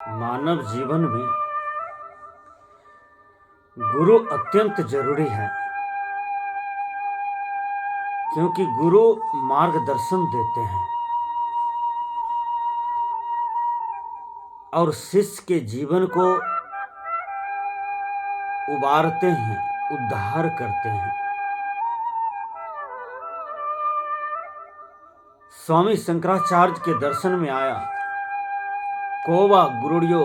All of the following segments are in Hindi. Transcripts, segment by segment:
मानव जीवन में गुरु अत्यंत जरूरी है, क्योंकि गुरु मार्गदर्शन देते हैं और शिष्य के जीवन को उबारते हैं, उद्धार करते हैं। स्वामी शंकराचार्य के दर्शन में आया, कोवा गुरुड्यो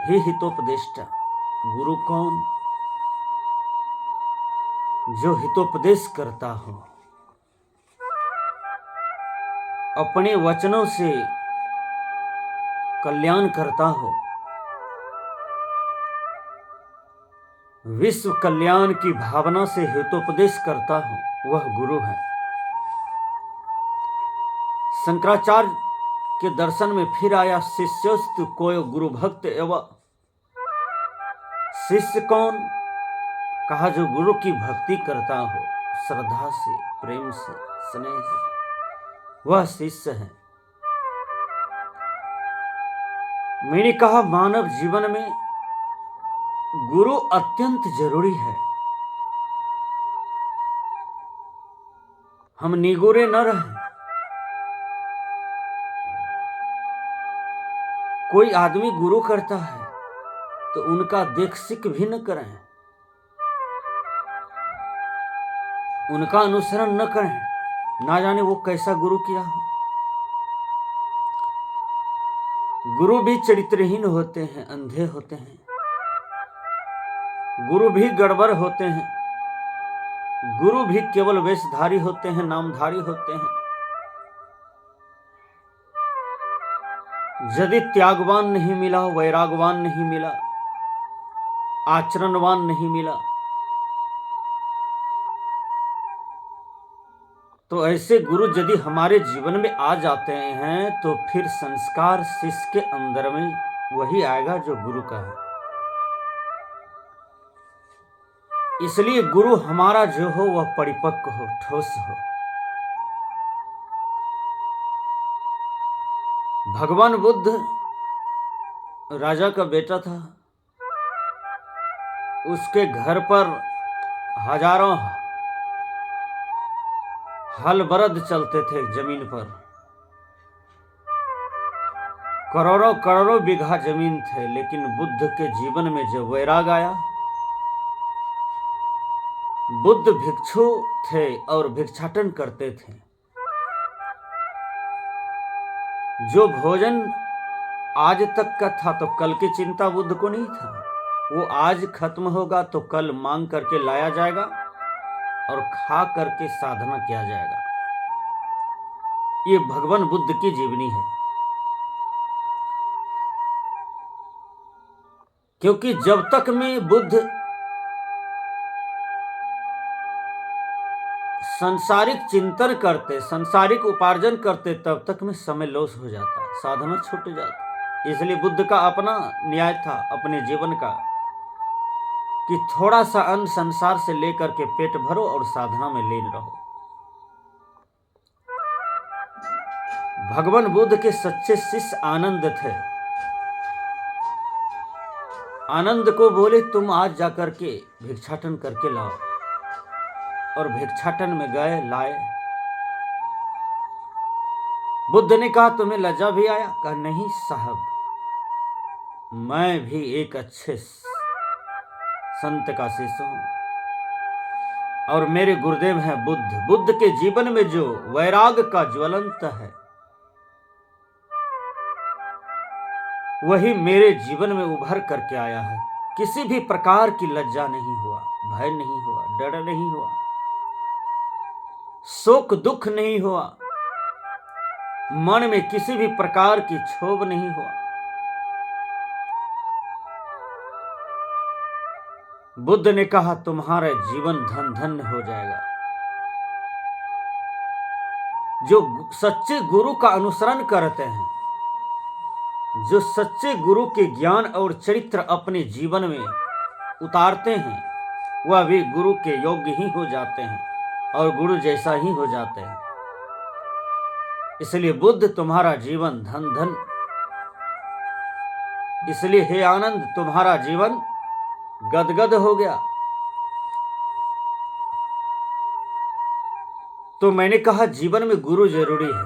ही हितोपदेष्टा। गुरु कौन? जो हितोपदेश करता हो, अपने वचनों से कल्याण करता हो, विश्व कल्याण की भावना से हितोपदेश करता हो, वह गुरु है। शंकराचार्य के दर्शन में फिर आया, शिष्योस्तु कोय गुरु भक्त एवं। शिष्य कौन? कहा जो गुरु की भक्ति करता हो, श्रद्धा से, प्रेम से, स्नेह से, वह शिष्य है। मैंने कहा मानव जीवन में गुरु अत्यंत जरूरी है। हम निगुरे न रहें। कोई आदमी गुरु करता है तो उनका देख सीख भी न करें, उनका अनुसरण न करें, ना जाने वो कैसा गुरु किया हो। गुरु भी चरित्रहीन होते हैं, अंधे होते हैं। गुरु भी गड़बड़ होते हैं। गुरु भी केवल वेशधारी होते हैं, नामधारी होते हैं। यदि त्यागवान नहीं मिला, वैरागवान नहीं मिला, आचरणवान नहीं मिला, तो ऐसे गुरु यदि हमारे जीवन में आ जाते हैं तो फिर संस्कार शिष्य के अंदर में वही आएगा जो गुरु का है। इसलिए गुरु हमारा जो हो वह परिपक्व हो, ठोस हो। भगवान बुद्ध राजा का बेटा था। उसके घर पर हजारों हल बरद चलते थे जमीन पर। करोड़ों करोड़ों बीघा जमीन थे, लेकिन बुद्ध के जीवन में जो वैराग आया। बुद्ध भिक्षु थे और भिक्षाटन करते थे। जो भोजन आज तक का था तो कल की चिंता बुद्ध को नहीं था। वो आज खत्म होगा तो कल मांग करके लाया जाएगा और खा करके साधना किया जाएगा। ये भगवान बुद्ध की जीवनी है। क्योंकि जब तक में बुद्ध सांसारिक चिंतन करते, सांसारिक उपार्जन करते, तब तक में समय लॉस हो जाता, साधना छूट जाती। इसलिए बुद्ध का अपना न्याय था अपने जीवन का कि थोड़ा सा अन्न संसार से लेकर के पेट भरो और साधना में लीन रहो। भगवान बुद्ध के सच्चे शिष्य आनंद थे। आनंद को बोले तुम आज जाकर के भिक्षाटन करके लाओ, और भिक्षाटन में गए, लाए। बुद्ध ने कहा तुम्हें लज्जा भी आया? कहा नहीं साहब, मैं भी एक अच्छे संत का शिष्य हूं और मेरे गुरुदेव हैं बुद्ध। बुद्ध के जीवन में जो वैराग का ज्वलंत है वही मेरे जीवन में उभर करके आया है। किसी भी प्रकार की लज्जा नहीं हुआ, भय नहीं हुआ, डर नहीं हुआ, शोक दुख नहीं हुआ, मन में किसी भी प्रकार की क्षोभ नहीं हुआ। बुद्ध ने कहा तुम्हारा जीवन धन धन्य हो जाएगा। जो सच्चे गुरु का अनुसरण करते हैं, जो सच्चे गुरु के ज्ञान और चरित्र अपने जीवन में उतारते हैं, वह भी गुरु के योग्य ही हो जाते हैं और गुरु जैसा ही हो जाते हैं। इसलिए बुद्ध तुम्हारा जीवन धन धन इसलिए हे आनंद, तुम्हारा जीवन गदगद हो गया। तो मैंने कहा जीवन में गुरु जरूरी है।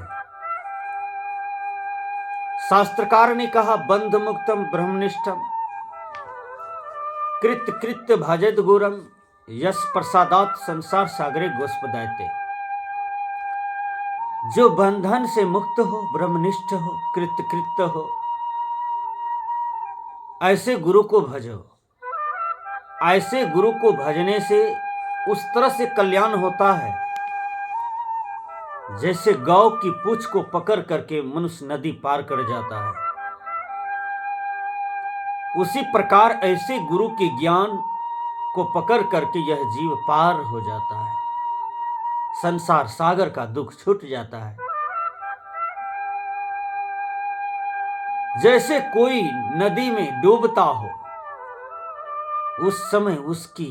शास्त्रकार ने कहा बंध मुक्तम ब्रह्मनिष्ठम कृत कृत्य भजत गुरम यश प्रसादात संसार सागरे गोस्पदायते। जो बंधन से मुक्त हो, ब्रह्मनिष्ठ हो, कृत कृत्य हो, ऐसे गुरु को भजो। ऐसे गुरु को भजने से उस तरह से कल्याण होता है जैसे गौ की पूंछ को पकड़ करके मनुष्य नदी पार कर जाता है। उसी प्रकार ऐसे गुरु के ज्ञान को पकड़ करके यह जीव पार हो जाता है, संसार सागर का दुख छूट जाता है। जैसे कोई नदी में डूबता हो, उस समय उसकी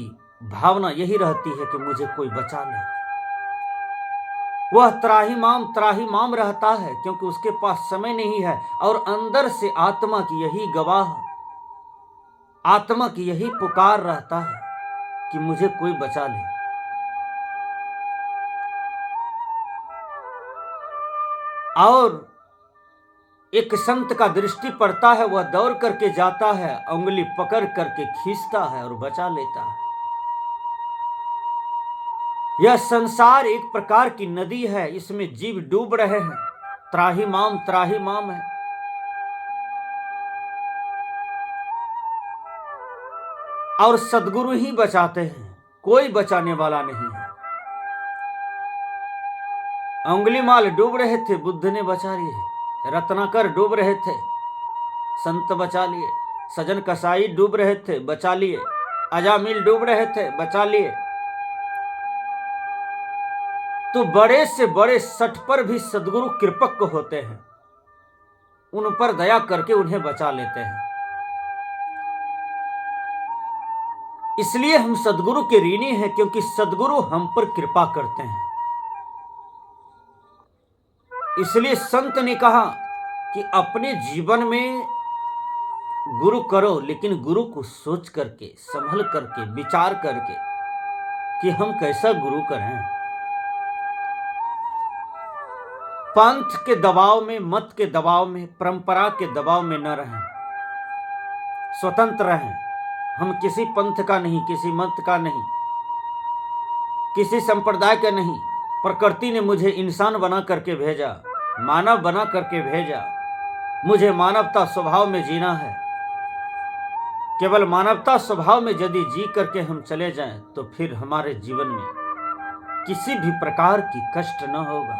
भावना यही रहती है कि मुझे कोई बचा ले। वह त्राही माम रहता है क्योंकि उसके पास समय नहीं है, और अंदर से आत्मा की यही गवाह, आत्मा की यही पुकार रहता है कि मुझे कोई बचा ले। और एक संत का दृष्टि पड़ता है, वह दौड़ करके जाता है, उंगली पकड़ करके खींचता है और बचा लेता है। यह संसार एक प्रकार की नदी है, इसमें जीव डूब रहे हैं, त्राही माम है। और सद्गुरु ही बचाते हैं, कोई बचाने वाला नहीं है। अंगुलीमाल डूब रहे थे, बुद्ध ने बचा लिए। रत्नाकर डूब रहे थे, संत बचा लिए। सजन कसाई डूब रहे थे, बचा लिए। अजामिल डूब रहे थे, बचा लिए। तो बड़े से बड़े सठ पर भी सद्गुरु कृपक होते हैं, उन पर दया करके उन्हें बचा लेते हैं। इसलिए हम सद्गुरु के ऋणी हैं, क्योंकि सद्गुरु हम पर कृपा करते हैं। इसलिए संत ने कहा कि अपने जीवन में गुरु करो, लेकिन गुरु को सोच करके, संभल करके, विचार करके कि हम कैसा गुरु करें। पंथ के दबाव में, मत के दबाव में, परंपरा के दबाव में न रहें, स्वतंत्र रहें। हम किसी पंथ का नहीं, किसी मत का नहीं, किसी संप्रदाय का नहीं। प्रकृति ने मुझे इंसान बना करके भेजा, मानव बना करके भेजा। मुझे मानवता स्वभाव में जीना है। केवल मानवता स्वभाव में यदि जी करके हम चले जाएं, तो फिर हमारे जीवन में किसी भी प्रकार की कष्ट न होगा,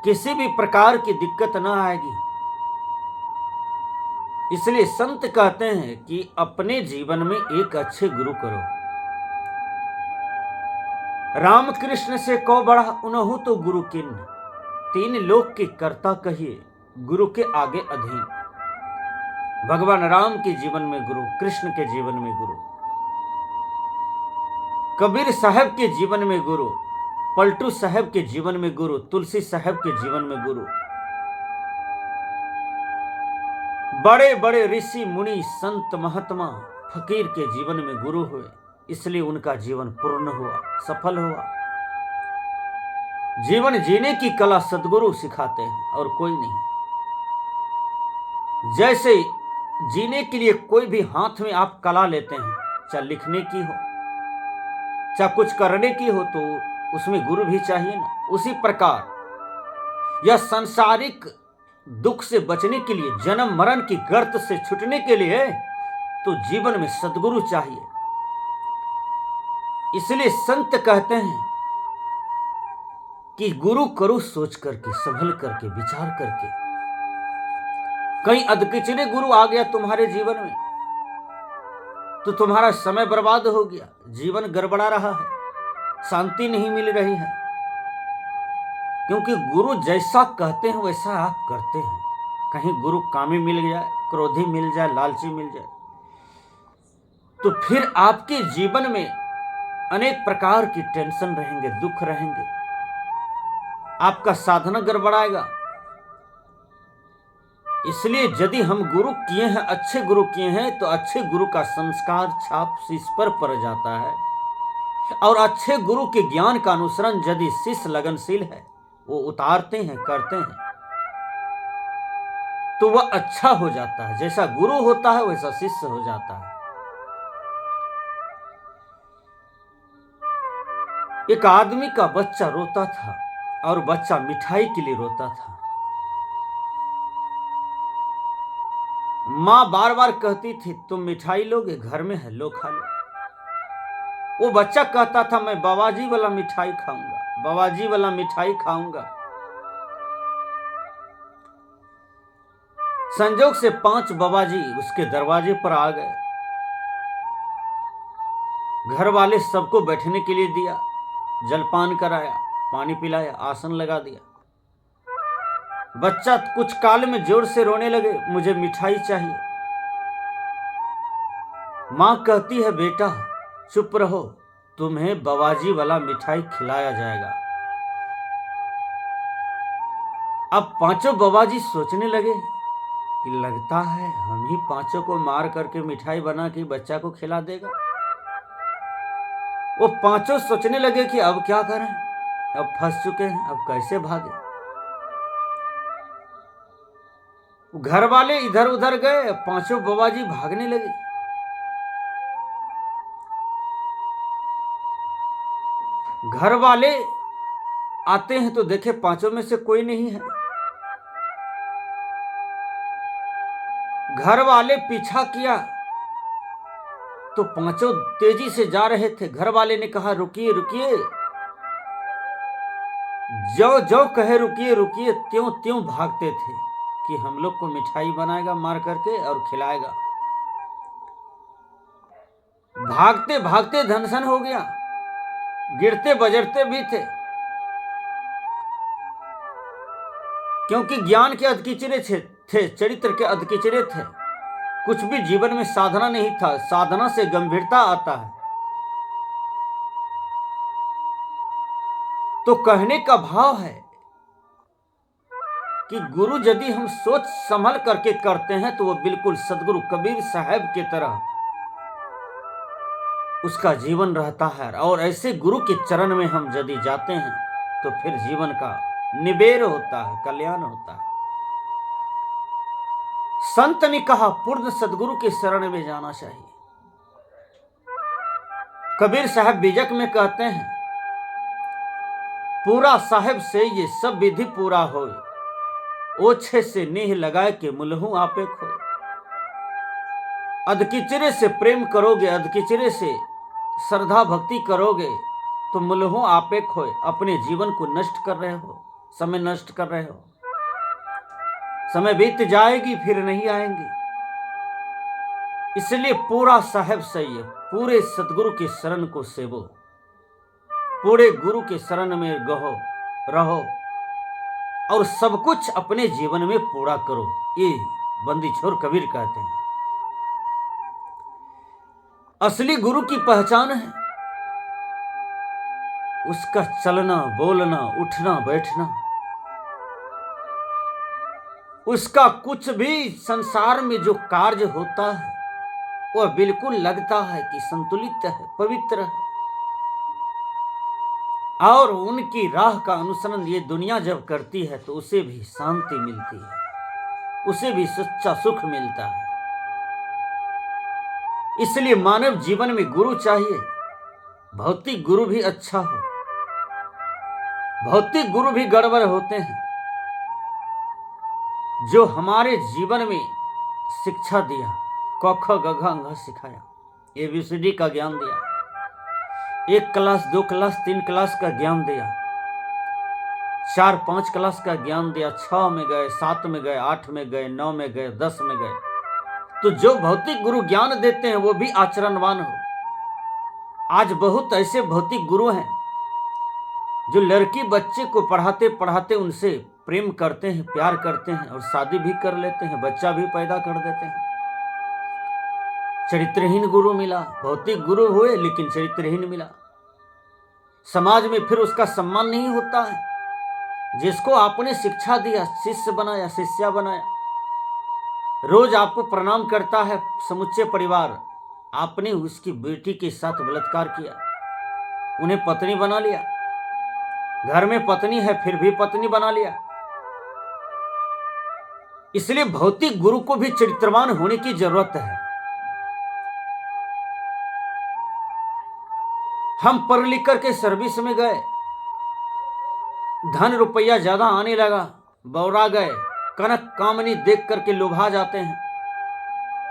किसी भी प्रकार की दिक्कत न आएगी। इसलिए संत कहते हैं कि अपने जीवन में एक अच्छे गुरु करो। रामकृष्ण से को बड़ा उनहु तो गुरु किन्न, तीन लोक के कर्ता कहिए, गुरु के आगे अधीन। भगवान राम के जीवन में गुरु, कृष्ण के जीवन में गुरु, कबीर साहब के जीवन में गुरु, पलटू साहब के जीवन में गुरु, तुलसी साहब के जीवन में गुरु, बड़े बड़े ऋषि मुनि संत महात्मा फकीर के जीवन में गुरु हुए। इसलिए उनका जीवन पूर्ण हुआ, सफल हुआ। जीवन जीने की कला सद्गुरु सिखाते हैं और कोई नहीं। जैसे जीने के लिए कोई भी हाथ में आप कला लेते हैं, चाहे लिखने की हो, चाहे कुछ करने की हो, तो उसमें गुरु भी चाहिए ना। उसी प्रकार यह सांसारिक दुख से बचने के लिए, जन्म मरण की गर्त से छूटने के लिए, तो जीवन में सद्गुरु चाहिए। इसलिए संत कहते हैं कि गुरु करो सोच करके, संभल करके, विचार करके। कहीं अधकिचरे गुरु आ गया तुम्हारे जीवन में तो तुम्हारा समय बर्बाद हो गया, जीवन गड़बड़ा रहा है, शांति नहीं मिल रही है। क्योंकि गुरु जैसा कहते हैं वैसा आप करते हैं। कहीं गुरु कामी मिल जाए, क्रोधी मिल जाए, लालची मिल जाए, तो फिर आपके जीवन में अनेक प्रकार की टेंशन रहेंगे, दुख रहेंगे, आपका साधना गड़बड़ाएगा। इसलिए यदि हम गुरु किए हैं, अच्छे गुरु किए हैं, तो अच्छे गुरु का संस्कार छाप शिष्य पर पड़ जाता है। और अच्छे गुरु के ज्ञान का अनुसरण यदि शिष्य लगनशील है, वो उतारते हैं, करते हैं, तो वह अच्छा हो जाता है। जैसा गुरु होता है वैसा शिष्य हो जाता है। एक आदमी का बच्चा रोता था और बच्चा मिठाई के लिए रोता था। मां बार बार कहती थी, तुम मिठाई लोगे, घर में है, लो खा लो। वो बच्चा कहता था, मैं बाबाजी वाला मिठाई खाऊंगा, बाबाजी वाला मिठाई खाऊंगा। संजोग से 5 बाबाजी उसके दरवाजे पर आ गए। घर वाले सबको बैठने के लिए दिया, जलपान कराया, पानी पिलाया, आसन लगा दिया। बच्चा कुछ काल में जोर से रोने लगे, मुझे मिठाई चाहिए। मां कहती है, बेटा चुप रहो, तुम्हें बाबाजी वाला मिठाई खिलाया जाएगा। अब 5 बाबाजी सोचने लगे कि लगता है हम ही 5 को मार करके मिठाई बना के बच्चा को खिला देगा। वो 5 सोचने लगे कि अब क्या करें, अब फंस चुके हैं, अब कैसे भागे। घर वाले इधर उधर गए, 5 बाबाजी भागने लगे। घर वाले आते हैं तो देखे 5 में से कोई नहीं है। घर वाले पीछा किया तो 5 तेजी से जा रहे थे। घर वाले ने कहा, रुकिए रुकिए। जो जो कहे रुकिए रुकिए, त्यों त्यों भागते थे कि हम लोग को मिठाई बनाएगा मार करके और खिलाएगा। भागते भागते धनसन हो गया, गिरते बजरते भी थे, क्योंकि ज्ञान के अधकिचरे थे, चरित्र के अधकिचरे थे। कुछ भी जीवन में साधना नहीं था। साधना से गंभीरता आता है। तो कहने का भाव है कि गुरु यदि हम सोच संभल करके करते हैं तो वो बिल्कुल सदगुरु कबीर साहब की तरह उसका जीवन रहता है। और ऐसे गुरु के चरण में हम यदि जाते हैं तो फिर जीवन का निबेर होता है, कल्याण होता है। संत ने कहा, पूर्ण सदगुरु के शरण में जाना चाहिए। कबीर साहब बीजक में कहते हैं, पूरा साहेब से ये सब विधि पूरा हो, ओछे से नेह लगाए के मुलहू आपे खोए। अधकिचरे से प्रेम करोगे, अधकिचरे से श्रद्धा भक्ति करोगे तो मुलहू आपे खोए। अपने जीवन को नष्ट कर रहे हो, समय नष्ट कर रहे हो। समय बीत जाएगी, फिर नहीं आएंगी। इसलिए पूरा साहेब सही है, पूरे सतगुरु के शरण को सेवो, पूरे गुरु के शरण में रहो और सब कुछ अपने जीवन में पूरा करो। ये बंदी छोर कबीर कहते हैं। असली गुरु की पहचान है उसका चलना, बोलना, उठना, बैठना। उसका कुछ भी संसार में जो कार्य होता है वह बिल्कुल लगता है कि संतुलित है, पवित्र है। और उनकी राह का अनुसरण ये दुनिया जब करती है तो उसे भी शांति मिलती है, उसे भी सच्चा सुख मिलता है। इसलिए मानव जीवन में गुरु चाहिए। भौतिक गुरु भी अच्छा हो, भौतिक गुरु भी गड़बड़ होते हैं। जो हमारे जीवन में शिक्षा दिया, क ख ग घ अंग सिखाया, ABCD का ज्ञान दिया, 1 क्लास 2 क्लास 3 क्लास का ज्ञान दिया, 4-5 क्लास का ज्ञान दिया, 6 में गए, 7 में गए, 8 में गए, 9 में गए, 10 में गए। तो जो भौतिक गुरु ज्ञान देते हैं वो भी आचरणवान हो। आज बहुत ऐसे भौतिक गुरु हैं जो लड़की बच्चे को पढ़ाते पढ़ाते उनसे प्रेम करते हैं, प्यार करते हैं और शादी भी कर लेते हैं, बच्चा भी पैदा कर देते हैं। चरित्रहीन गुरु मिला, भौतिक गुरु हुए लेकिन चरित्रहीन मिला। समाज में फिर उसका सम्मान नहीं होता है। जिसको आपने शिक्षा दिया, शिष्य बनाया, शिष्या बनाया, रोज आपको प्रणाम करता है समुच्चय परिवार, आपने उसकी बेटी के साथ बलात्कार किया, उन्हें पत्नी बना लिया, घर में पत्नी है फिर भी पत्नी बना लिया। इसलिए भौतिक गुरु को भी चरित्रवान होने की जरूरत है। हम पढ़ लिख करके सर्विस में गए, धन रुपया ज्यादा आने लगा, बौरा गए, कनक कामनी देख करके लुभा जाते हैं,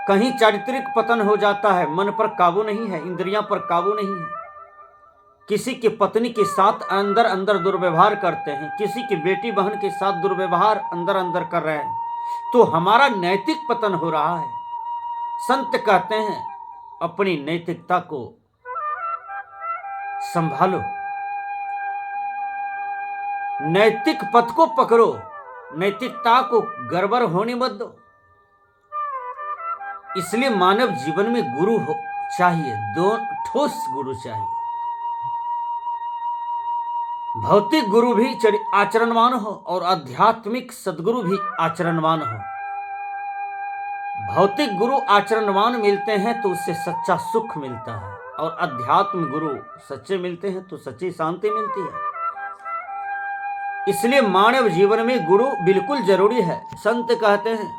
कहीं चारित्रिक पतन हो जाता है, मन पर काबू नहीं है, इंद्रियां पर काबू नहीं है, किसी की पत्नी के साथ अंदर अंदर दुर्व्यवहार करते हैं, किसी की बेटी बहन के साथ दुर्व्यवहार अंदर अंदर कर रहे हैं, तो हमारा नैतिक पतन हो रहा है। संत कहते हैं अपनी नैतिकता को संभालो, नैतिक पथ को पकड़ो, नैतिकता को गड़बड़ होने मत दो। इसलिए मानव जीवन में गुरु चाहिए, दो ठोस गुरु चाहिए। भौतिक गुरु भी आचरणवान हो और आध्यात्मिक सद्गुरु भी आचरणवान हो। भौतिक गुरु आचरणवान मिलते हैं तो उससे सच्चा सुख मिलता है, और अध्यात्म गुरु सच्चे मिलते हैं तो सच्ची शांति मिलती है। इसलिए मानव जीवन में गुरु बिल्कुल जरूरी है। संत कहते हैं